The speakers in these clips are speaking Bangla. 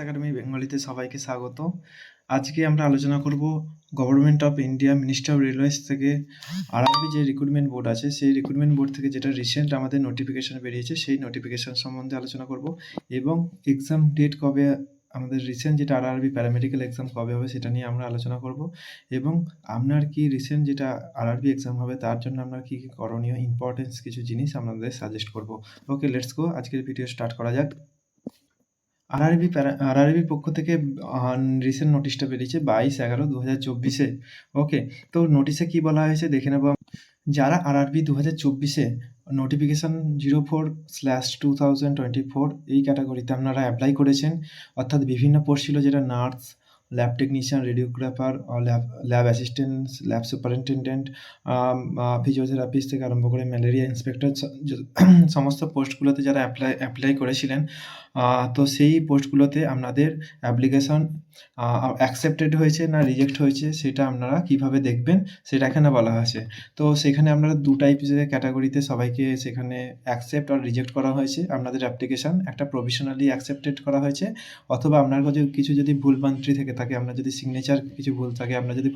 একাডেমি বেঙ্গলিতে সবাইকে স্বাগত। আজকে আমরা আলোচনা করব government of India ministry of railways থেকে আরআরবি যে রিক্রুটমেন্ট বোর্ড আছে, সেই রিক্রুটমেন্ট বোর্ড থেকে যেটা রিসেন্ট আমাদের নোটিফিকেশন বেরিয়েছে, সেই নোটিফিকেশন সম্বন্ধে আলোচনা করব এবং এক্সাম ডেট কবে, আমাদের রিসেন্ট যেটা আরআরবি প্যারামেডিক্যাল এক্সাম কবে হবে সেটা নিয়ে আমরা আলোচনা করব এবং আপনার কি রিসেন্ট যেটা আরআরবি এক্সাম হবে তার জন্য আপনার কী কী করণীয় ইম্পর্টেন্স কিছু জিনিস আপনাদের সাজেস্ট করব। ওকে, লেটস গো, আজকের ভিডিও স্টার্ট করা যাক। আরআরবির পক্ষ থেকে রিসেন্ট নোটিশটা বেরিয়েছে 22/11/2024-এ। ওকে, তো নোটিশে কি বলা হয়েছে দেখে নেব। যারা আরআরবি 2024-এ নোটিফিকেশান 04/2024 এই ক্যাটাগরিতে আপনারা অ্যাপ্লাই করেছেন, অর্থাৎ বিভিন্ন পোস্ট ছিল যেটা nurse, lab technician, radiographer, lab assistant, lab superintendent, physiotherapist থেকে আরম্ভ করে ম্যালেরিয়া ইন্সপেক্টর, সমস্ত পোস্টগুলোতে যারা অ্যাপ্লাই করেছিলেন, তো সেই পোস্টগুলোতে আপনাদের অ্যাপ্লিকেশন অ্যাকসেপ্টেড হয়েছে না রিজেক্ট হয়েছে সেটা আপনারা কিভাবে দেখবেন সেটা এখানে বলা হয়েছে। তো সেখানে আপনারা দু টাইপের ক্যাটাগরিতে সবাইকে সেখানে অ্যাকসেপ্ট আর রিজেক্ট করা হয়েছে। আপনাদের অ্যাপ্লিকেশান একটা প্রভিশনালি অ্যাকসেপ্টেড করা হয়েছে, অথবা আপনার কাছে কিছু যদি ভুলভ্রান্তি থেকে থাকে, আপনার যদি সিগনেচার কিছু ভুল থাকে, আপনার যদি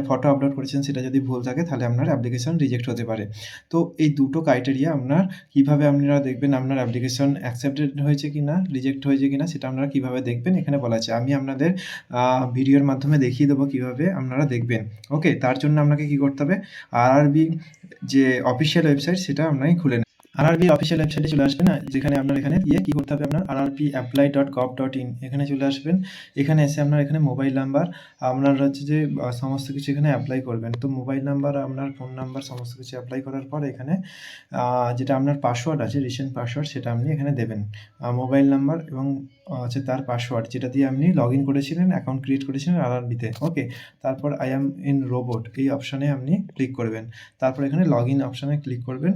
ফটো আপলোড করেছেন সেটা যদি ভুল থাকে, তাহলে আপনার অ্যাপ্লিকেশান রিজেক্ট হতে পারে। তো এই দুটো ক্রাইটেরিয়া আপনার কিভাবে আপনারা দেখবেন আপনার অ্যাপ্লিকেশন অ্যাকসেপ্টেড হয়েছে কিনা, রিজেক্ট হয়েছে কিনা সেটা আপনারা কিভাবে দেখবেন এখানে বলা আছে। আমি আপনাদের ভিডিওর মাধ্যমে দেখিয়ে দেবো কিভাবে আপনারা দেখবেন। ওকে, তার জন্য আপনাকে কি করতে হবে, আরআরবি যে অফিসিয়াল ওয়েবসাইট সেটা আপনাকে খুলে নেবেন। আরআরবি অফিসিয়াল ওয়েবসাইটে চলে আসবেন, যেখানে আপনার এখানে গিয়ে কী করতে হবে, আপনার rrbapply.gov.in এখানে চলে আসবেন। এখানে এসে আপনার এখানে মোবাইল নাম্বার, আপনার হচ্ছে যে সমস্ত কিছু এখানে অ্যাপ্লাই করবেন। তো মোবাইল নাম্বার, আপনার ফোন নাম্বার সমস্ত কিছু অ্যাপ্লাই করার পর এখানে যেটা আপনার পাসওয়ার্ড আছে, রিসেন্ট পাসওয়ার্ড, সেটা আপনি এখানে দেবেন। মোবাইল নাম্বার এবং হচ্ছে তার পাসওয়ার্ড যেটা দিয়ে আপনি লগ ইন করেছিলেন, অ্যাকাউন্ট ক্রিয়েট করেছিলেন আরআরবিতে। ওকে, তারপর আই অ্যাম ইন রোবট এই অপশানে আপনি ক্লিক করবেন। তারপর এখানে লগ ইন অপশানে ক্লিক করবেন,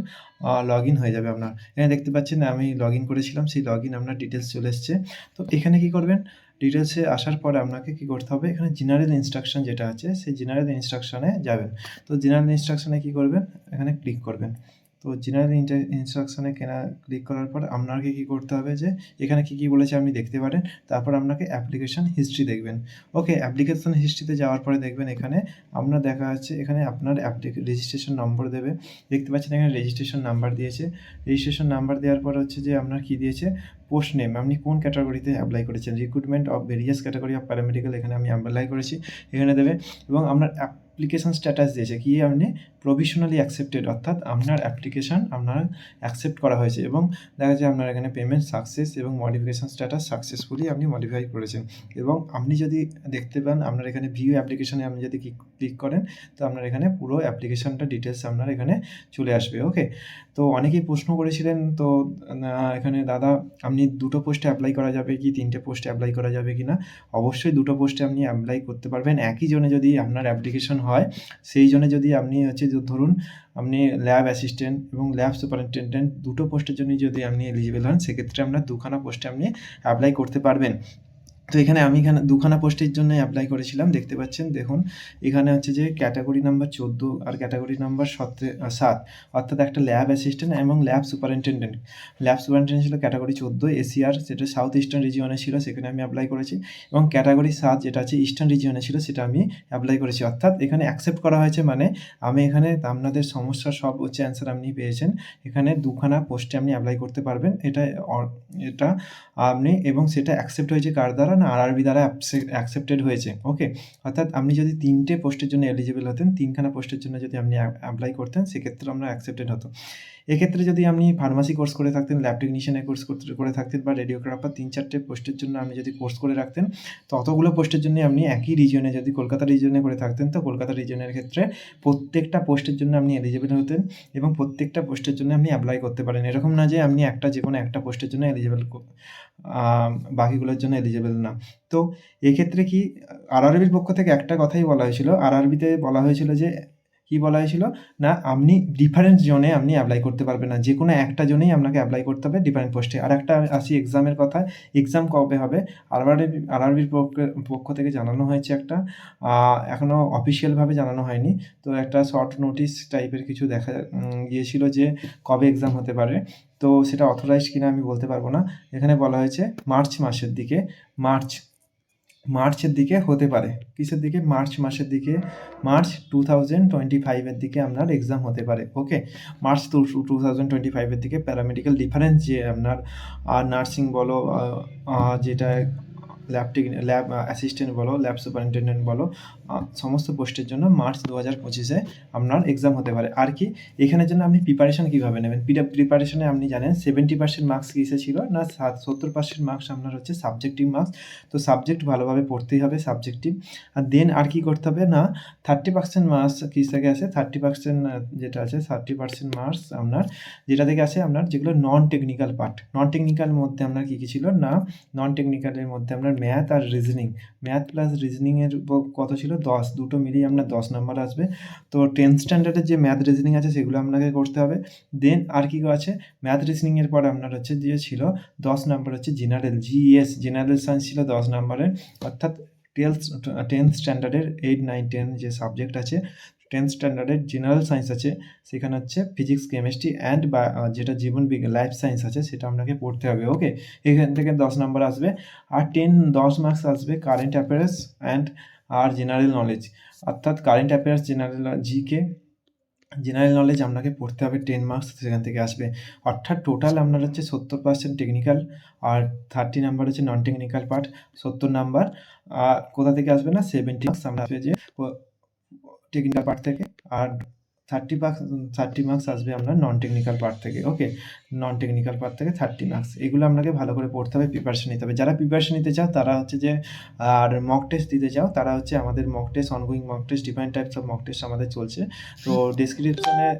লগ ইন হয়ে যাবে আপনার। এখানে দেখতে পাচ্ছেন আমি লগ ইন করেছিলাম, সেই লগ ইন আপনার ডিটেলস চলে এসছে। তো এখানে কি করবেন, ডিটেলসে আসার পরে আপনাকে কি করতে হবে, এখানে জেনারেল ইনস্ট্রাকশন যেটা আছে সেই জেনারেল ইনস্ট্রাকশনে যাবেন। তো জেনারেল ইনস্ট্রাকশনে কি করবেন, এখানে ক্লিক করবেন। তো জেনারেল ইনস্ট্রাকশনে ক্লিক করার পর আপনাকে কী করতে হবে, যে এখানে কী কী বলেছে আপনি দেখতে পারেন। তারপর আপনাকে অ্যাপ্লিকেশান হিস্ট্রি দেখবেন। ওকে, অ্যাপ্লিকেশান হিস্ট্রিতে যাওয়ার পরে দেখবেন এখানে আপনার দেখা যাচ্ছে, এখানে আপনার রেজিস্ট্রেশন নম্বর দেবে। দেখতে পাচ্ছেন এখানে রেজিস্ট্রেশন নাম্বার দিয়েছে। রেজিস্ট্রেশন নাম্বার দেওয়ার পর হচ্ছে যে আপনার কী দিয়েছে, পোস্ট নেম, আপনি কোন ক্যাটাগরিতে অ্যাপ্লাই করেছেন, recruitment of various category of paramedical, এখানে আমি অ্যাপ্লাই করেছি, এখানে দেবে। এবং আপনার অ্যাপ্লিকেশান স্ট্যাটাস দিয়েছে কি, আপনি প্রভিশনালি অ্যাকসেপ্টেড, অর্থাৎ আপনার অ্যাপ্লিকেশান আপনার অ্যাকসেপ্ট করা হয়েছে এবং দেখা যাচ্ছে আপনার এখানে পেমেন্ট সাকসেস এবং মডিফিকেশান স্ট্যাটাস সাকসেসফুলি আপনি মডিফাই করেছেন। এবং আপনি যদি দেখতে পান আপনার এখানে ভিউ অ্যাপ্লিকেশানে আপনি যদি ক্লিক করেন, তো আপনার এখানে পুরো অ্যাপ্লিকেশানটা ডিটেলস আপনার এখানে চলে আসবে। ওকে, তো অনেকেই প্রশ্ন করেছিলেন, তো এখানে দাদা আপনি দুটো পোস্টে অ্যাপ্লাই করা যাবে কি, তিনটে পোস্টে অ্যাপ্লাই করা যাবে কি না। অবশ্যই দুটো পোস্টে আপনি অ্যাপ্লাই করতে পারবেন। একই জনে যদি আপনার অ্যাপ্লিকেশন হয়, সেই জনে যদি আপনি হচ্ছে ধরুন আপনি ল্যাব অ্যাসিস্ট্যান্ট এবং ল্যাব সুপারিনটেনডেন্ট দুটো পোস্টের জন্যই যদি আপনি এলিজিবল হন, সেক্ষেত্রে আপনার দুখানা পোস্টে আপনি অ্যাপ্লাই করতে পারবেন। তো এখানে আমি দুখানা পোস্টের জন্য অ্যাপ্লাই করেছিলাম। দেখতে পাচ্ছেন, দেখুন এখানে হচ্ছে যে ক্যাটাগরি নাম্বার 14 আর ক্যাটাগরি নাম্বার 7, অর্থাৎ একটা ল্যাব অ্যাসিস্ট্যান্ট এবং ল্যাব সুপারিনটেনডেন্ট। ল্যাব সুপারিনটেন্ডেন্ট ছিল ক্যাটাগরি 14 এসিআর, সেটা সাউথ ইস্টার্ন রিজিয়নে ছিল, সেখানে আমি অ্যাপ্লাই করেছি। এবং ক্যাটাগরি 7 যেটা আছে ইস্টার্ন রিজিয়নে ছিল, সেটা আমি অ্যাপ্লাই করেছি। অর্থাৎ এখানে অ্যাকসেপ্ট করা হয়েছে, মানে আমি এখানে আপনাদের সমস্যার সব হচ্ছে অ্যান্সার আপনি পেয়েছেন। এখানে দুখানা পোস্টে আপনি অ্যাপ্লাই করতে পারবেন, এটা আপনি, এবং সেটা অ্যাকসেপ্ট হয়েছে কার দ্বারা, না আরআরবি দ্বারা অ্যাকসেপ্টেড হয়েছে। ওকে, অর্থাৎ আপনি যদি তিনটে পোস্টের জন্য এলিজিবল হতেন, তিনখানা পোস্টের জন্য যদি আপনি অ্যাপ্লাই করতেন, সেক্ষেত্রে আপনার অ্যাকসেপ্টেড হতো। এক্ষেত্রে যদি আপনি ফার্মাসি কোর্স করে থাকতেন, ল্যাব টেকনিশিয়ানের কোর্স করে থাকতেন, বা রেডিওগ্রাফার 3-4টে পোস্টের জন্য আপনি যদি কোর্স করে রাখতেন, তো অতগুলো পোস্টের জন্য আপনি একই রিজিয়নে, যদি কলকাতা রিজিয়নে করে থাকতেন, তো কলকাতা রিজিয়নের ক্ষেত্রে প্রত্যেকটা পোস্টের জন্য আপনি এলিজিবল হতেন এবং প্রত্যেকটা পোস্টের জন্য আপনি অ্যাপ্লাই করতে পারেন। এরকম না যে আপনি যে কোনো একটা পোস্টের জন্য এলিজিবল, বাকিগুলোর জন্য এলিজিবল না। তো এক্ষেত্রে কি, আরআরবির পক্ষ থেকে একটা কথাই বলা হয়েছিল, আরআরবিতে বলা হয়েছিল যে কি বলা হয়েছিল না আপনি ডিফারেন্ট জোনে আপনি অ্যাপ্লাই করতে পারবেন না, যে কোনো একটা জোনেই আপনাকে অ্যাপ্লাই করতে হবে ডিফারেন্ট পোস্টে। আর একটা আসি এক্সামের কথায়, এক্সাম কবে হবে? আরআরবির পক্ষ থেকে জানানো হয়েছে একটা, এখনও অফিসিয়ালভাবে জানানো হয়নি। তো একটা শর্ট নোটিশ টাইপের কিছু দেখা গিয়েছিল যে কবে এক্সাম হতে পারে, তো সেটা অথরাইজড কিনা আমি বলতে পারবো না। এখানে বলা হয়েছে মার্চ মাসের দিকে, মার্চের দিকে হতে পারে। কিসের দিকে? মার্চ মাসের দিকে, মার্চ 2025-এর দিকে আপনার এক্সাম হতে পারে। ওকে, মার্চ 2025-এর দিকে প্যারামেডিক্যাল ডিফারেন্স যে আপনার নার্সিং বলো, যেটা ল্যাব অ্যাসিস্ট্যান্ট বলো, ল্যাব সুপারিনটেনডেন্ট বলো, সমস্ত পোস্টের জন্য মার্চ 2025-এ আপনার এক্সাম হতে পারে। আর কি এখানের জন্য আপনি প্রিপারেশন কীভাবে নেবেন? প্রিপারেশনে আপনি জানেন 70% মার্কস কিসে ছিল না, 70% মার্কস আপনার হচ্ছে সাবজেক্টিভ মার্কস। তো সাবজেক্ট ভালোভাবে পড়তেই হবে, সাবজেক্টিভ। আর দেন আর কি করতে হবে না, 30% মার্কস কিস থেকে আসে, 30% যেটা আছে 30% মার্কস আপনার যেটা থেকে আসে আপনার যেগুলো non technical part. Non technical মধ্যে আপনার কী কী ছিল না, নন টেকনিক্যালের মধ্যে আপনার ম্যাথ আর রিজনিং, ম্যাথ প্লাস রিজনিংয়ের কত ছিল 10, দুটো মিলিয়ে আপনার 10 নাম্বার আসবে। তো 10th স্ট্যান্ডার্ডের যে ম্যাথ রিজনিং আছে সেগুলো আপনাকে করতে হবে। দেন আর কি আছে, ম্যাথ রিজনিংয়ের পরে আপনার হচ্ছে যে ছিল 10 নাম্বার হচ্ছে জেনারেল, জিএস জেনারেল সায়েন্স ছিল 10 নাম্বারের। অর্থাৎ 10th স্ট্যান্ডার্ডের 8, 9, 10 যে সাবজেক্ট আছে, 10th স্ট্যান্ডার্ডের জেনারেল সায়েন্স আছে, সেখানে হচ্ছে ফিজিক্স, কেমিস্ট্রি অ্যান্ড বা যেটা জীবন বিজ্ঞান লাইফ সায়েন্স আছে সেটা আপনাকে পড়তে হবে। ওকে, এখান থেকে 10 নাম্বার আসবে। আর 10 মার্কস আসবে কারেন্ট অ্যাফেয়ার্স অ্যান্ড আর জেনারেল নলেজ। অর্থাৎ current affairs, general GK, general knowledge আপনাকে পড়তে হবে, 10 মার্কস সেখান থেকে আসবে। অর্থাৎ টোটাল আপনার হচ্ছে 70% টেকনিক্যাল আর 30 নাম্বার হচ্ছে নন টেকনিক্যাল পার্ট, 70 নাম্বার। কোথা থেকে আসবে না, 70 মার্কস আমরা আসবে যে টেকনিক্যাল পার্ট থেকে, আর 30 মার্কস আসবে আপনার নন টেকনিক্যাল পার্ট থেকে। ওকে, নন টেকনিক্যাল পার্ট থেকে 30 মার্কস। এগুলো আপনাকে ভালো করে পড়তে হবে, প্রিপারেশন নিতে হবে। যারা প্রিপারেশন নিতে চাও তারা হচ্ছে যে আর মক টেস্ট দিতে চাও তারা হচ্ছে আমাদের mock test, ongoing mock test, different types of mock test আমাদের চলছে। তো ডেসক্রিপশনে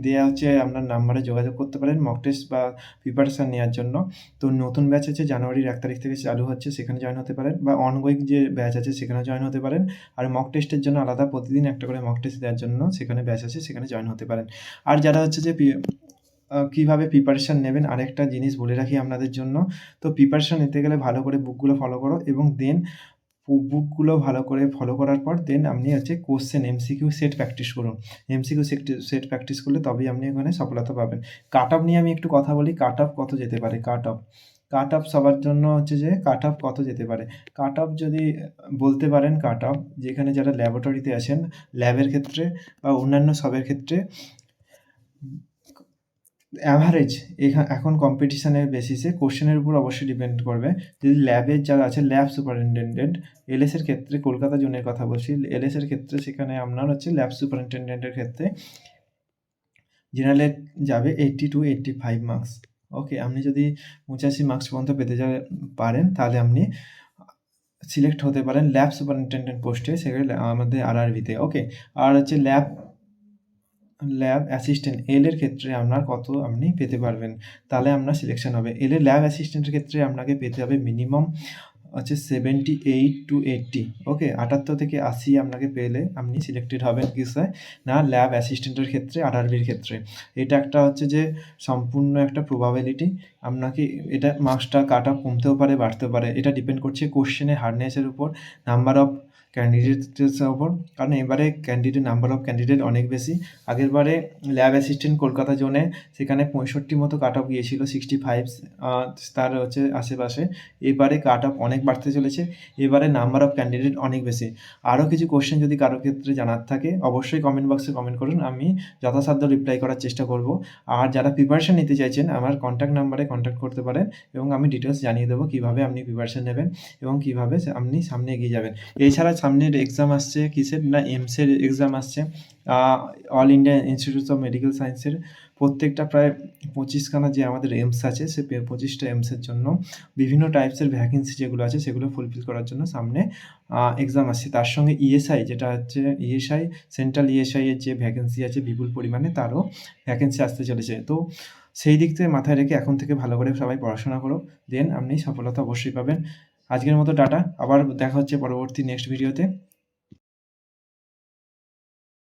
দেওয়া হচ্ছে আপনার নাম্বারে যোগাযোগ করতে পারেন মক টেস্ট বা প্রিপারেশান নেওয়ার জন্য। তো নতুন ব্যাচ আছে জানুয়ারির 1 তারিখ থেকে চালু হচ্ছে, সেখানে জয়েন হতে পারেন, বা অনগোয়িং যে ব্যাচ আছে সেখানে জয়েন হতে পারেন। আর মক টেস্টের জন্য আলাদা প্রতিদিন একটা করে মক টেস্ট দেওয়ার জন্য সেখানে ব্যাচ আছে, সেখানে জয়েন হতে পারেন। আর যারা হচ্ছে যে কীভাবে প্রিপারেশান নেবেন আরেকটা জিনিস বলে রাখি আপনাদের জন্য। তো প্রিপারেশান নিতে গেলে ভালো করে বুকগুলো ফলো করো, এবং দেন বুকগুলো ভালো করে ফলো করার পর দেন আপনি হচ্ছে কোশ্চেন এমসিকিউ সেট প্র্যাকটিস করুন। এমসিকিউ সেট প্র্যাকটিস করলে তবেই আপনি ওখানে সফলতা পাবেন। কাট অফ নিয়ে আমি একটু কথা বলি, কাট অফ কত যেতে পারে? কাট অফ সবার জন্য হচ্ছে যে কাট অফ কত যেতে পারে? কাট অফ যদি বলতে পারেন, কাট অফ যেখানে যারা ল্যাবরেটরিতে আছেন, ল্যাবের ক্ষেত্রে বা অন্যান্য সবের ক্ষেত্রে অ্যাভারেজ এখন কম্পিটিশনের বেসিসে কোশ্চেনের উপর অবশ্যই ডিপেন্ড করবে। যদি ল্যাবের যারা আছে, ল্যাব সুপারিনটেনডেন্ট, এলএসের ক্ষেত্রে, কলকাতা জোনের কথা বলছি, এলএসের ক্ষেত্রে সেখানে আপনার হচ্ছে ল্যাব সুপারিনটেনডেন্টের ক্ষেত্রে জেনারেলে যাবে 80 to 85 মার্কস। ওকে, আপনি যদি 85 মার্কস পর্যন্ত পেতে পারেন তাহলে আপনি সিলেক্ট হতে পারেন ল্যাব সুপারিনটেনডেন্ট পোস্টে, সেখানে আমাদের আরআরবিতে। ওকে, আর হচ্ছে ল্যাব অ্যাসিস্ট্যান্ট এর ক্ষেত্রে আপনার কত আপনি পেতে পারবেন, তাহলে আপনার সিলেকশন হবে। এর ল্যাব অ্যাসিস্ট্যান্টের ক্ষেত্রে আপনাকে পেতে হবে মিনিমাম হচ্ছে 78 to 80। ওকে, 78 থেকে 80 আপনাকে পেলে আপনি সিলেক্টেড হবেন কিসে না, ল্যাব অ্যাসিস্ট্যান্টের ক্ষেত্রে, আরআরবির ক্ষেত্রে। এটা একটা হচ্ছে যে সম্পূর্ণ একটা প্রবাবিলিটি। আপনাকে এটা মার্কসটা কাট অফ কমতেও পারে, বাড়তেও পারে, এটা ডিপেন্ড করছে কোশ্চেনের হার্ডনেসের উপর, নাম্বার অফ ক্যান্ডিডেটসের ওপর। কারণ এবারে নাম্বার অফ ক্যান্ডিডেট অনেক বেশি। আগেরবারে ল্যাব অ্যাসিস্ট্যান্ট কলকাতা জোনে সেখানে 65 মতো কাট অফ গিয়েছিল, 65 তার হচ্ছে আশেপাশে। এবারে কাট অফ অনেক বাড়তে চলেছে, এবারে নাম্বার অফ ক্যান্ডিডেট অনেক বেশি। আরও কিছু কোশ্চেন যদি কারো ক্ষেত্রে জানার থাকে অবশ্যই কমেন্ট বক্সে কমেন্ট করুন, আমি যথাসাধ্য রিপ্লাই করার চেষ্টা করব। আর যারা প্রিপারেশান নিতে চাইছেন আমার কন্ট্যাক্ট নাম্বারে কন্ট্যাক্ট করতে পারেন, এবং আমি ডিটেলস জানিয়ে দেবো কীভাবে আপনি প্রিপারেশান নেবেন এবং কীভাবে আপনি সামনে এগিয়ে যাবেন। এছাড়া সামনের এক্সাম আসছে কিসের না, এইমসের এক্সাম আসছে, all India institute of medical সায়েন্সের। প্রত্যেকটা প্রায় 25খানা যে আমাদের এইমস আছে, সে 25টা এইমসের জন্য বিভিন্ন টাইপসের ভ্যাকেন্সি যেগুলো আছে সেগুলো ফুলফিল করার জন্য সামনে এক্সাম আসছে। তার সঙ্গে ইএসআই যেটা হচ্ছে সেন্ট্রাল ইএসআই এর যে ভ্যাকেন্সি আছে বিপুল পরিমাণে, তারও ভ্যাকেন্সি আসতে চলেছে। তো সেই দিক থেকে মাথায় রেখে এখন থেকে ভালো করে সবাই পড়াশোনা করো, দেন আপনি সফলতা অবশ্যই পাবেন। আজকের মতো টাটা, আবার দেখা হচ্ছে পরবর্তী নেক্সট ভিডিওতে।